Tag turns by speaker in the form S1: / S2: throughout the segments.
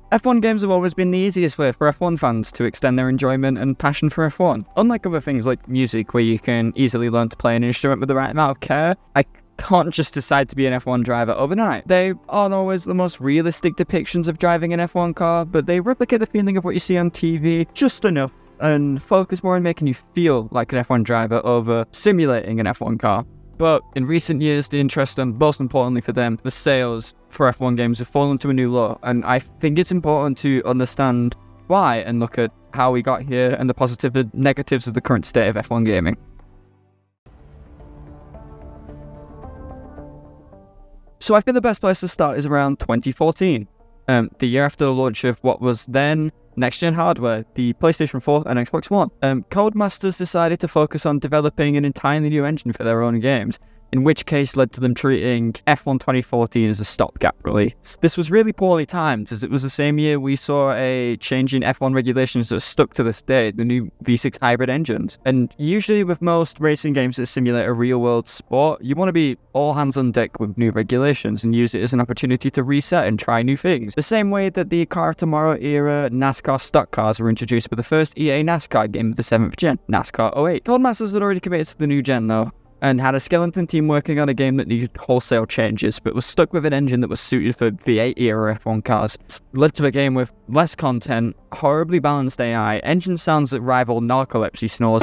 S1: F1 games have always been the easiest way for F1 fans to extend their enjoyment and passion for F1. Unlike other things like music, where you can easily learn to play an instrument with the right amount of care, I can't just decide to be an F1 driver overnight. They aren't always the most realistic depictions of driving an F1 car, but they replicate the feeling of what you see on TV just enough and focus more on making you feel like an F1 driver over simulating an F1 car. But in recent years, the interest and, most importantly for them, the sales for F1 games have fallen to a new low, and I think it's important to understand why and look at how we got here and the positives and negatives of the current state of F1 gaming. So I think the best place to start is around 2014, the year after the launch of what was then next-gen hardware, the PlayStation 4 and Xbox One. Codemasters decided to focus on developing an entirely new engine for their own games, in which case led to them treating F1 2014 as a stopgap release. This was really poorly timed, as it was the same year we saw a change in F1 regulations that stuck to this day, the new V6 hybrid engines. And usually with most racing games that simulate a real-world sport, you want to be all hands on deck with new regulations and use it as an opportunity to reset and try new things. The same way that the Car of Tomorrow era NASCAR stock cars were introduced with the first EA NASCAR game of the 7th gen, NASCAR 08. Codemasters had already committed to the new gen though, and had a skeleton team working on a game that needed wholesale changes, but was stuck with an engine that was suited for V8 era F1 cars. This led to a game with less content, horribly balanced AI, engine sounds that rival narcolepsy snores,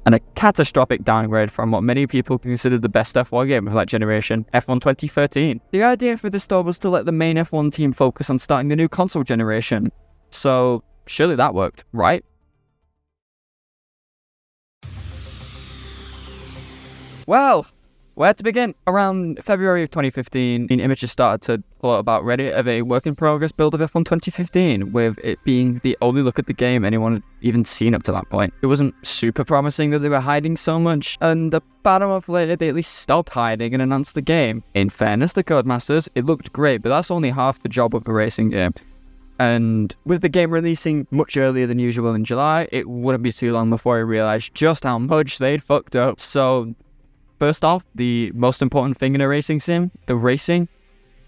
S1: and a catastrophic downgrade from what many people considered the best F1 game of that generation, F1 2013. The idea for this store was to let the main F1 team focus on starting the new console generation, so surely that worked, right? Well, where to begin? Around February of 2015, images started to float about Reddit of a work-in-progress build of F1 2015, with it being the only look at the game anyone had even seen up to that point. It wasn't super promising that they were hiding so much, and about a month later, they at least stopped hiding and announced the game. In fairness to Codemasters, it looked great, but that's only half the job of a racing game. And with the game releasing much earlier than usual in July, it wouldn't be too long before I realised just how much they'd fucked up. So first off, the most important thing in a racing sim, the racing,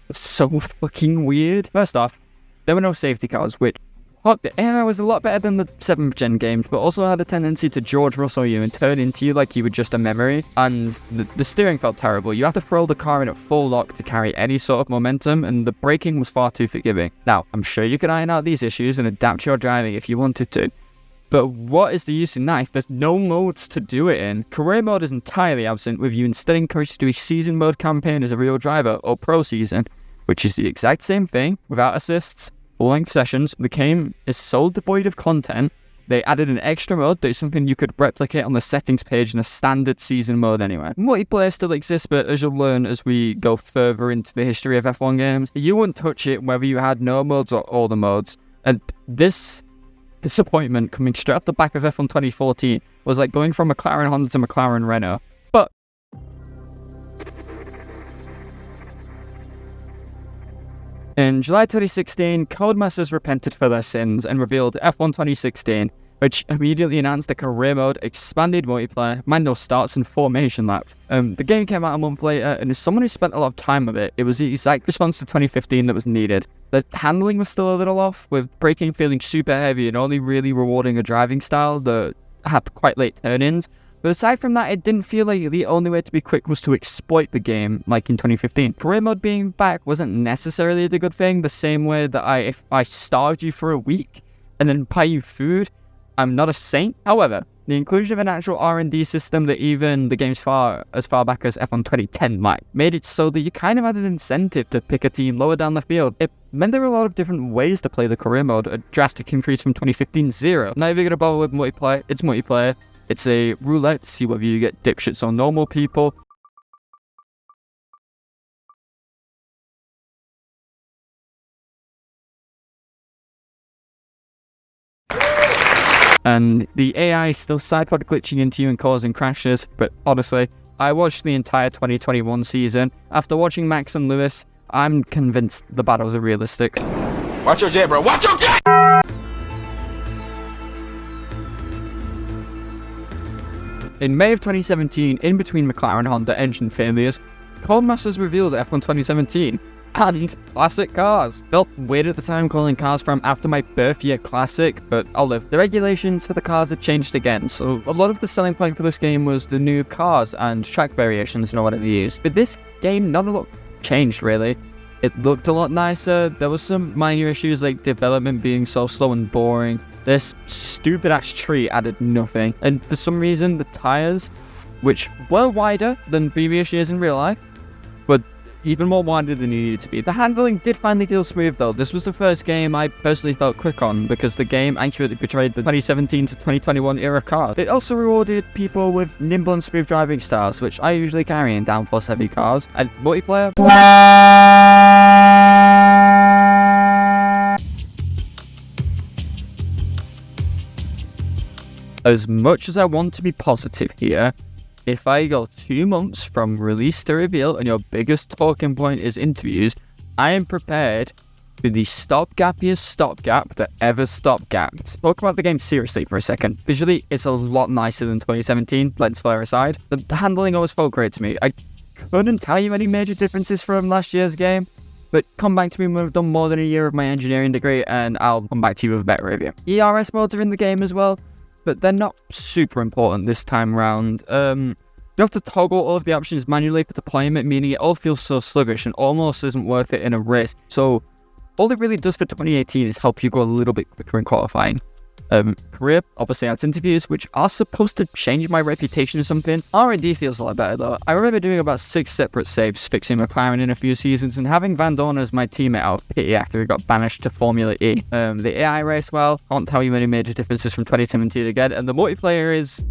S1: was so fucking weird. First off, there were no safety cars, which, fuck, the AI was a lot better than the 7th gen games, but also had a tendency to George Russell you and turn into you like you were just a memory, and the steering felt terrible. You had to throw the car in at full lock to carry any sort of momentum, and the braking was far too forgiving. Now, I'm sure you could iron out these issues and adapt your driving if you wanted to, but what is the use in that if there's no modes to do it in? Career mode is entirely absent, with you instead encouraged to do a season mode campaign as a real driver, or pro season, which is the exact same thing, without assists, full-length sessions. The game is so devoid of content, they added an extra mode that is something you could replicate on the settings page in a standard season mode anyway. Multiplayer still exists, but as you'll learn as we go further into the history of F1 games, you wouldn't touch it whether you had no modes or all the modes. And this disappointment coming straight off the back of F1 2014 was like going from McLaren Honda to McLaren Renault. But in July 2016, Codemasters repented for their sins and revealed F1 2016, which immediately announced a career mode, expanded multiplayer, manual starts, and formation laps. The game came out a month later, and as someone who spent a lot of time with it, it was the exact response to 2015 that was needed. The handling was still a little off, with braking feeling super heavy and only really rewarding a driving style that had quite late turn-ins. But aside from that, it didn't feel like the only way to be quick was to exploit the game, like in 2015. Career mode being back wasn't necessarily the good thing, the same way that if I starved you for a week and then buy you food, I'm not a saint. However, the inclusion of an actual R&D system that even the games as far back as F1 2010 made it so that you kind of had an incentive to pick a team lower down the field. It meant there were a lot of different ways to play the career mode, a drastic increase from 2015's zero. Not even gonna bother with multiplayer, it's multiplayer. It's a roulette to see whether you get dipshits or normal people. And the AI is still sidepod glitching into you and causing crashes, but honestly, I watched the entire 2021 season. After watching Max and Lewis, I'm convinced the battles are realistic.
S2: Watch your jet, bro. Watch your jet!
S1: In May of 2017, in between McLaren Honda engine failures, Codemasters revealed F1 2017 and classic cars. Felt weird at the time calling cars from after my birth year classic, but I'll live. The regulations for the cars had changed again, so a lot of the selling point for this game was the new cars and track variations and whatever you use. But this game, not a lot changed really. It looked a lot nicer. There was some minor issues like development being so slow and boring. This stupid ass tree added nothing. And for some reason, the tires, which were wider than previous years in real life, but even more wider than they needed to be. The handling did finally feel smooth though. This was the first game I personally felt quick on because the game accurately portrayed the 2017 to 2021 era car. It also rewarded people with nimble and smooth driving styles, which I usually carry in downforce heavy cars. And multiplayer, as much as I want to be positive here, if I go 2 months from release to reveal and your biggest talking point is interviews, I am prepared for the stopgappiest stopgap that ever stopgapped. Talk about the game seriously for a second. Visually, it's a lot nicer than 2017, lens flare aside. The handling always felt great to me. I couldn't tell you any major differences from last year's game, but come back to me when I've done more than a year of my engineering degree and I'll come back to you with a better review. ERS modes are in the game as well, but they're not super important this time around. You have to toggle all of the options manually for deployment, meaning it all feels so sluggish and almost isn't worth it in a race. So all it really does for 2018 is help you go a little bit quicker in qualifying. Career obviously adds interviews, which are supposed to change my reputation or something. R&D feels a lot better though. I remember doing about 6 separate saves, fixing McLaren in a few seasons, and having Van Dorn as my teammate out of pity after he got banished to Formula E. The AI race, well, can't tell you any major differences from 2017 again, and the multiplayer is...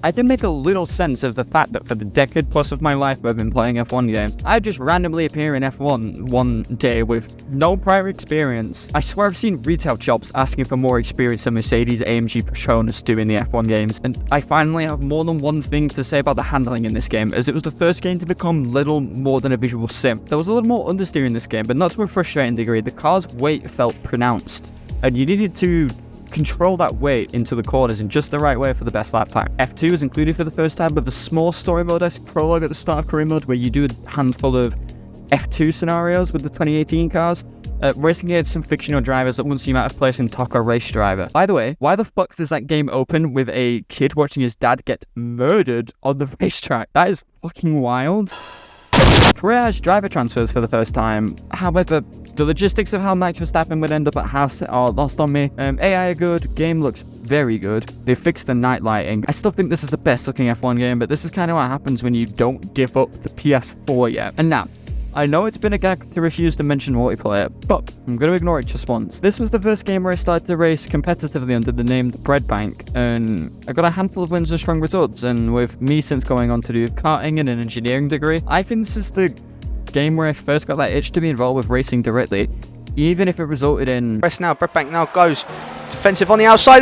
S1: I did make a little sense of the fact that for the decade plus of my life I've been playing F1 games, I just randomly appear in F1 one day with no prior experience. I swear I've seen retail jobs asking for more experience than Mercedes AMG Petronas do in the F1 games, and I finally have more than one thing to say about the handling in this game, as it was the first game to become little more than a visual sim. There was a little more understeer in this game, but not to a frustrating degree. The car's weight felt pronounced, and you needed to control that weight into the corners in just the right way for the best lap time. F2 is included for the first time with a small story mode-esque prologue at the start of career mode where you do a handful of F2 scenarios with the 2018 cars, racing against some fictional drivers that won't seem out of place in Taco Race Driver. By the way, why the fuck does that game open with a kid watching his dad get murdered on the racetrack? That is fucking wild. Career has driver transfers for the first time. However, the logistics of how Max Verstappen would end up at House are lost on me. AI are good, game looks very good. They fixed the night lighting. I still think this is the best looking F1 game, but this is kind of what happens when you don't give up the PS4 yet. And now, I know it's been a gag to refuse to mention multiplayer, but I'm going to ignore it just once. This was the first game where I started to race competitively under the name Bread Bank, and I got a handful of wins and strong results, and with me since going on to do karting and an engineering degree, I think this is the game where I first got that itch to be involved with racing directly, even if it resulted in...
S3: Press now, Bread Bank now goes. Defensive on the outside.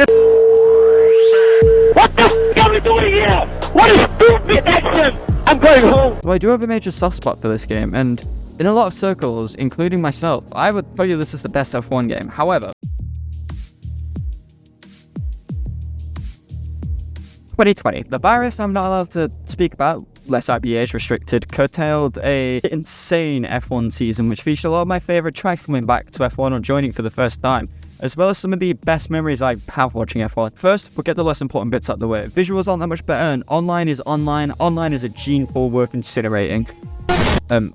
S4: What the f*** are we doing here? What is stupid action? I'm going home.
S1: Well, I do have a major soft spot for this game, and in a lot of circles, including myself, I would tell you this is the best F1 game. However, 2020, the virus I'm not allowed to speak about, less I be age restricted, curtailed a insane F1 season, which featured a lot of my favourite tracks coming back to F1 or joining for the first time, as well as some of the best memories I have watching F1. First, we'll get the less important bits out of the way. Visuals aren't that much better, and online is online. Online is a gene pool worth incinerating.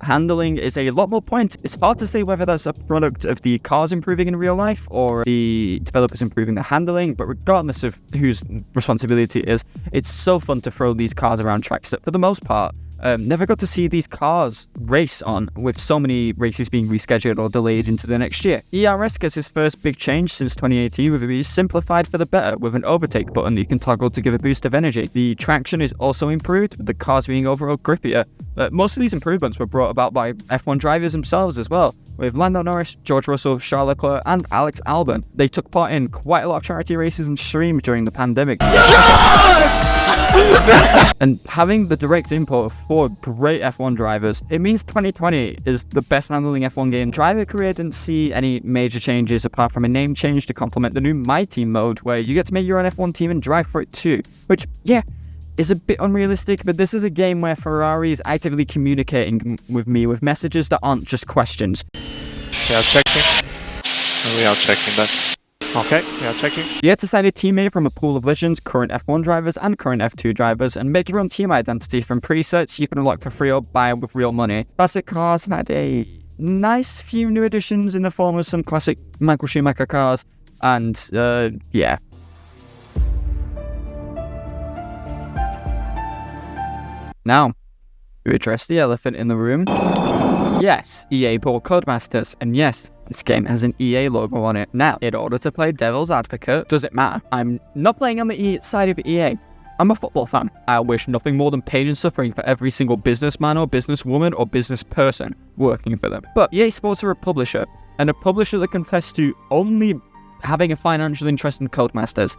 S1: Handling is a lot more pointy. It's hard to say whether that's a product of the cars improving in real life or the developers improving the handling, but regardless of whose responsibility it is, it's so fun to throw these cars around tracks that for the most part, never got to see these cars race on, with so many races being rescheduled or delayed into the next year. ERS gets its first big change since 2018, with it being simplified for the better, with an overtake button that you can toggle to give a boost of energy. The traction is also improved, with the cars being overall grippier. Most of these improvements were brought about by F1 drivers themselves as well, with Lando Norris, George Russell, Charles Leclerc, and Alex Albon. They took part in quite a lot of charity races and streams during the pandemic. And having the direct input of 4 great F1 drivers, it means 2020 is the best handling F1 game. Driver career didn't see any major changes apart from a name change to complement the new My Team mode, where you get to make your own F1 team and drive for it too. Which, yeah, is a bit unrealistic, but this is a game where Ferrari is actively communicating with me with messages that aren't just questions.
S5: We are checking. We are checking that. Okay, we are checking.
S1: You get to sign a teammate from a pool of legends, current F1 drivers and current F2 drivers, and make your own team identity from presets you can unlock for free or buy with real money. Classic cars had a nice few new additions in the form of some classic Michael Schumacher cars, and yeah. Now, to address the elephant in the room. Yes, EA bought Codemasters, and yes, this game has an EA logo on it. Now, in order to play devil's advocate, does it matter? I'm not playing on the side of EA. I'm a football fan. I wish nothing more than pain and suffering for every single businessman or businesswoman or business person working for them. But EA Sports are a publisher, and a publisher that confessed to only having a financial interest in Codemasters.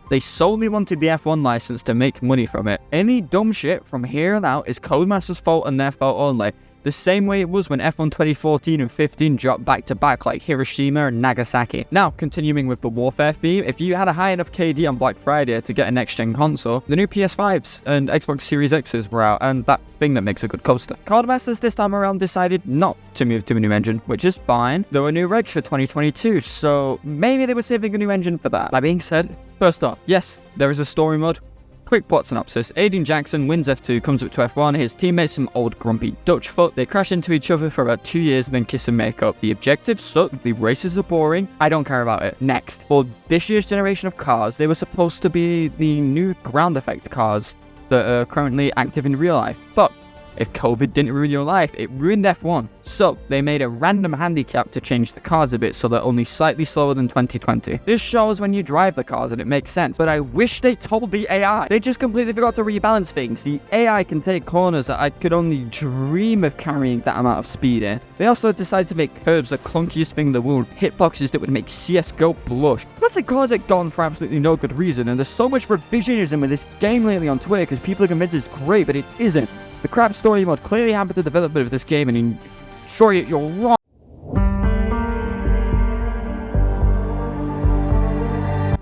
S1: They solely wanted the F1 license to make money from it. Any dumb shit from here on out is Codemasters' fault and their fault only. The same way it was when F1 2014 and 15 dropped back to back like Hiroshima and Nagasaki. Now, continuing with the warfare theme, if you had a high enough KD on Black Friday to get a next-gen console, the new PS5s and Xbox Series X's were out, and that thing that makes a good coaster. Codemasters this time around decided not to move to a new engine, which is fine. There were new regs for 2022, so maybe they were saving a new engine for that. That being said, first off, yes, there is a story mode. Quick plot synopsis. Aiden Jackson wins F2, comes up to F1, his teammates some old grumpy Dutch foot. They crash into each other for about 2 years and then kiss and make up. The objectives suck, the races are boring, I don't care about it. Next, for this year's generation of cars, they were supposed to be the new ground effect cars that are currently active in real life. But if COVID didn't ruin your life, it ruined F1. So, they made a random handicap to change the cars a bit so they're only slightly slower than 2020. This shows when you drive the cars and it makes sense, but I wish they told the AI. They just completely forgot to rebalance things. The AI can take corners that I could only dream of carrying that amount of speed in. They also decided to make curves the clunkiest thing in the world, hitboxes that would make CSGO blush. Classic cars are gone for absolutely no good reason, and there's so much revisionism with this game lately on Twitter because people are convinced it's great, but it isn't. The crap story mode clearly hampered the development of this game, and sure, you're wrong.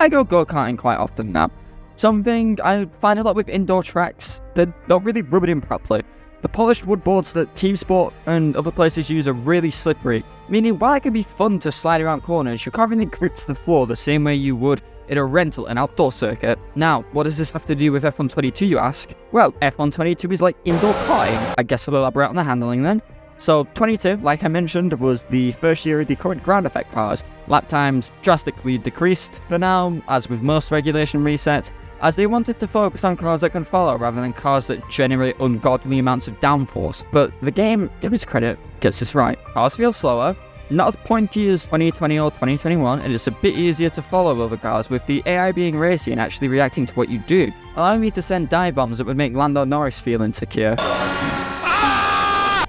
S1: I go go-karting quite often now. Something I find a lot with indoor tracks, they don't really rub it in properly. The polished wood boards that Team Sport and other places use are really slippery, meaning while it can be fun to slide around corners, you can't really grip to the floor the same way you would in a rental and outdoor circuit. Now, what does this have to do with F1 22, you ask? Well, F1 22 is like indoor karting. I guess I'll elaborate on the handling then. So, 22, like I mentioned, was the first year of the current ground effect cars. Lap times drastically decreased for now, as with most regulation resets, as they wanted to focus on cars that can follow rather than cars that generate ungodly amounts of downforce. But the game, to its credit, gets this right. Cars feel slower, not as pointy as 2020 or 2021, and it's a bit easier to follow other cars with the AI being racy and actually reacting to what you do, allowing me to send dive bombs that would make Lando Norris feel insecure.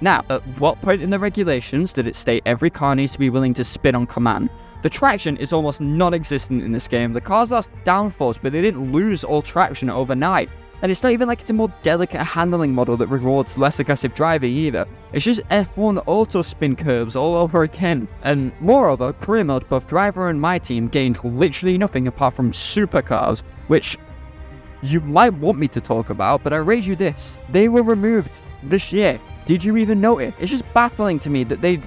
S1: Now, at what point in the regulations did it state every car needs to be willing to spin on command? The traction is almost non-existent in this game. The cars lost downforce, but they didn't lose all traction overnight. And it's not even like it's a more delicate handling model that rewards less aggressive driving either. It's just F1 auto spin curves all over again. And moreover, career mode, both driver and my team gained literally nothing apart from supercars, which you might want me to talk about, but I raise you this. They were removed this year. Did you even notice? It's just baffling to me that they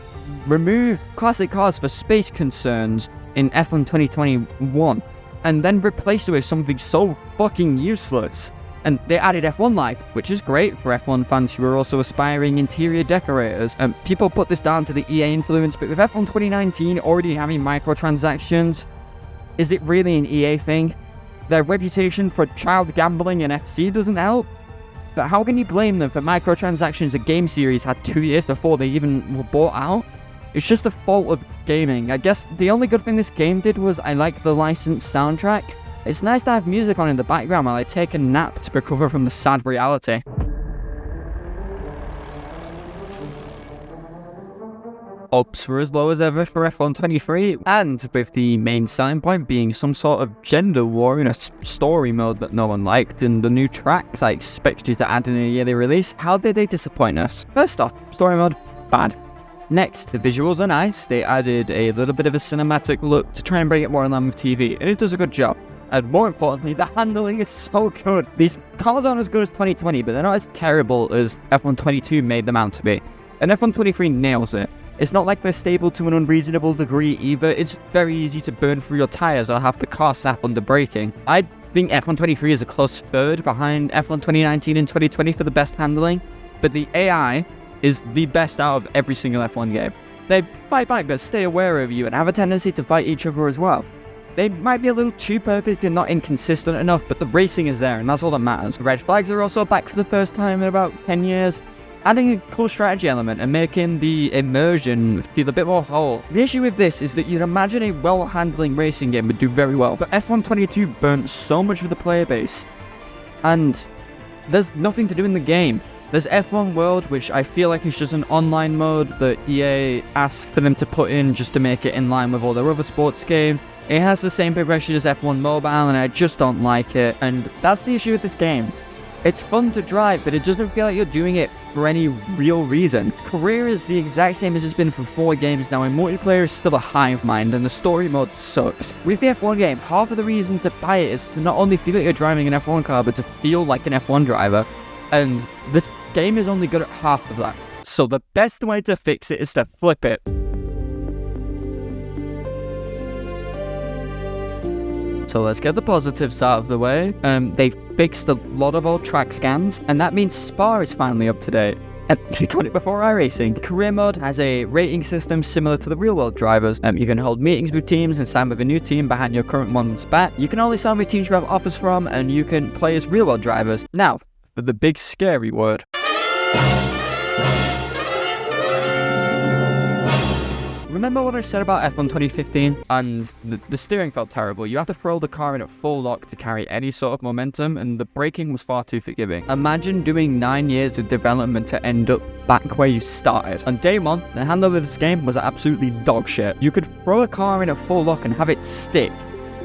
S1: removed classic cars for space concerns in F1 2021 and then replaced it with something so fucking useless. And they added F1 Life, which is great for F1 fans who are also aspiring interior decorators. People put this down to the EA influence, but with F1 2019 already having microtransactions, is it really an EA thing? Their reputation for child gambling and FC doesn't help? But how can you blame them for microtransactions a game series had 2 years before they even were bought out? It's just the fault of gaming. I guess the only good thing this game did was I like the licensed soundtrack. It's nice to have music on in the background while I take a nap to recover from the sad reality. Ups were as low as ever for F1 23, and with the main selling point being some sort of gender war in a story mode that no one liked, and the new tracks I expected to add in a yearly release, how did they disappoint us? First off, story mode, bad. Next, the visuals are nice. They added a little bit of a cinematic look to try and bring it more in line with TV, and it does a good job. And more importantly, the handling is so good. These cars aren't as good as 2020, but they're not as terrible as F1 22 made them out to be. And F1 23 nails it. It's not like they're stable to an unreasonable degree either. It's very easy to burn through your tyres or have the car snap under braking. I think F1 23 is a close third behind F1 2019 and 2020 for the best handling, but the AI is the best out of every single F1 game. They fight back but stay aware of you and have a tendency to fight each other as well. They might be a little too perfect and not inconsistent enough, but the racing is there and that's all that matters. Red flags are also back for the first time in about 10 years. Adding a cool strategy element and making the immersion feel a bit more whole. The issue with this is that you'd imagine a well-handling racing game would do very well, but F1 22 burnt so much of the player base, and there's nothing to do in the game. There's F1 World, which I feel like is just an online mode that EA asked for them to put in just to make it in line with all their other sports games. It has the same progression as F1 Mobile, and I just don't like it, and that's the issue with this game. It's fun to drive, but it doesn't feel like you're doing it for any real reason. Career is the exact same as it's been for 4 games now, and multiplayer is still a hive mind, and the story mode sucks. With the F1 game, half of the reason to buy it is to not only feel like you're driving an F1 car, but to feel like an F1 driver, and the game is only good at half of that. So the best way to fix it is to flip it. So let's get the positives out of the way. They fixed a lot of old track scans, and that means Spa is finally up to date. And they got it before iRacing. Career mode has a rating system similar to the real-world drivers. You can hold meetings with teams and sign with a new team behind your current one's back. You can only sign with teams you have offers from, and you can play as real-world drivers. Now, for the big scary word. Remember what I said about F1 2015? And the steering felt terrible. You have to throw the car in at full lock to carry any sort of momentum, and the braking was far too forgiving. Imagine doing 9 years of development to end up back where you started. On day 1, the handling of this game was absolutely dog shit. You could throw a car in at full lock and have it stick.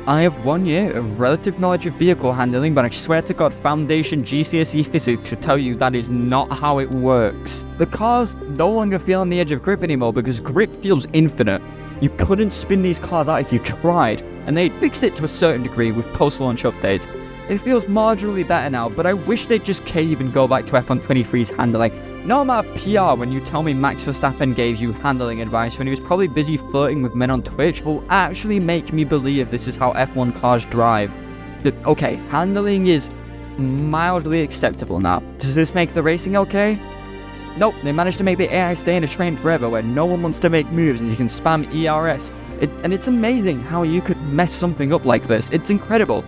S1: I have 1 year of relative knowledge of vehicle handling, but I swear to God, Foundation GCSE Physics should tell you that is not how it works. The cars no longer feel on the edge of grip anymore because grip feels infinite. You couldn't spin these cars out if you tried, and they fixed it to a certain degree with post-launch updates. It feels marginally better now, but I wish they'd just cave and go back to F1 23's handling. No amount of PR when you tell me Max Verstappen gave you handling advice when he was probably busy flirting with men on Twitch will actually make me believe this is how F1 cars drive. Okay, handling is mildly acceptable now. Does this make the racing okay? Nope, they managed to make the AI stay in a train forever where no one wants to make moves and you can spam ERS. And it's amazing how you could mess something up like this. It's incredible.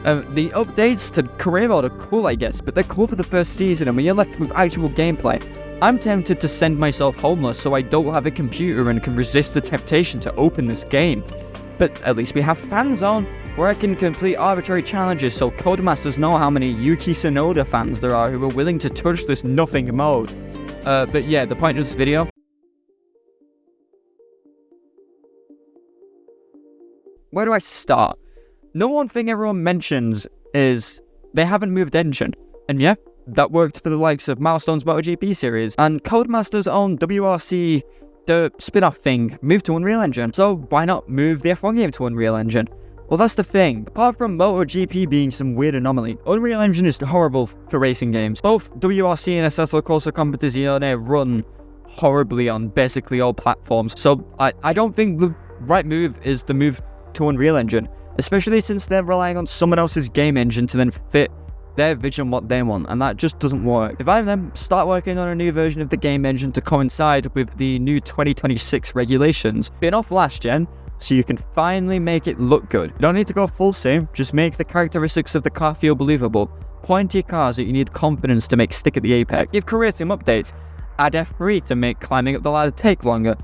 S1: The updates to career mode are cool, I guess, but they're cool for the first season, and when you're left with actual gameplay, I'm tempted to send myself homeless so I don't have a computer and can resist the temptation to open this game. But at least we have Fan Zone, where I can complete arbitrary challenges so Codemasters know how many Yuki Tsunoda fans there are who are willing to touch this nothing mode. But yeah, the point of this video... Where do I start? The one thing everyone mentions is they haven't moved engine. And yeah, that worked for the likes of Milestone's MotoGP series. And Codemasters' own WRC, the spin-off thing, moved to Unreal Engine. So why not move the F1 game to Unreal Engine? Well, that's the thing. Apart from MotoGP being some weird anomaly, Unreal Engine is horrible for racing games. Both WRC and Assetto Corsa Competizione run horribly on basically all platforms. So I don't think the right move is the move to Unreal Engine. Especially since they're relying on someone else's game engine to then fit their vision what they want, and that just doesn't work. If I then start working on a new version of the game engine to coincide with the new 2026 regulations, spin off last gen, so you can finally make it look good. You don't need to go full sim, just make the characteristics of the car feel believable. pointy cars that you need confidence to make stick at the apex. Give career sim updates. Add F3 to make climbing up the ladder take longer.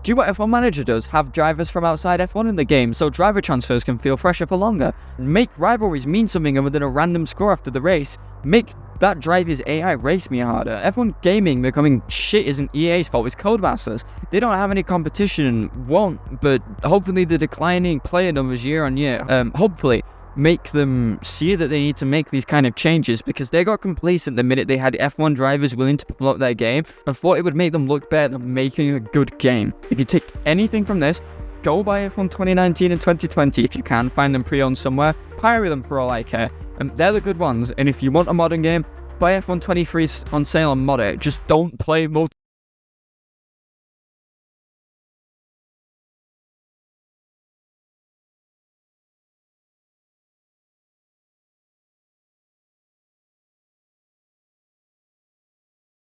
S1: Do what F1 Manager does, have drivers from outside F1 in the game so driver transfers can feel fresher for longer. Make rivalries mean something other than a random score after the race. Make that driver's AI race me harder. F1 gaming becoming shit isn't EA's fault, it's Codemasters. They don't have any competition, won't, but hopefully the declining player numbers year on year, hopefully make them see that they need to make these kind of changes, because they got complacent the minute they had F1 drivers willing to promote their game and thought it would make them look better than making a good game. If you take anything from this, go buy F1 2019 and 2020 if you can find them pre-owned somewhere. Pirate them for all I care. They're the good ones, and if you want a modern game, buy F1 23 on sale and mod it. Just don't play multiplayer.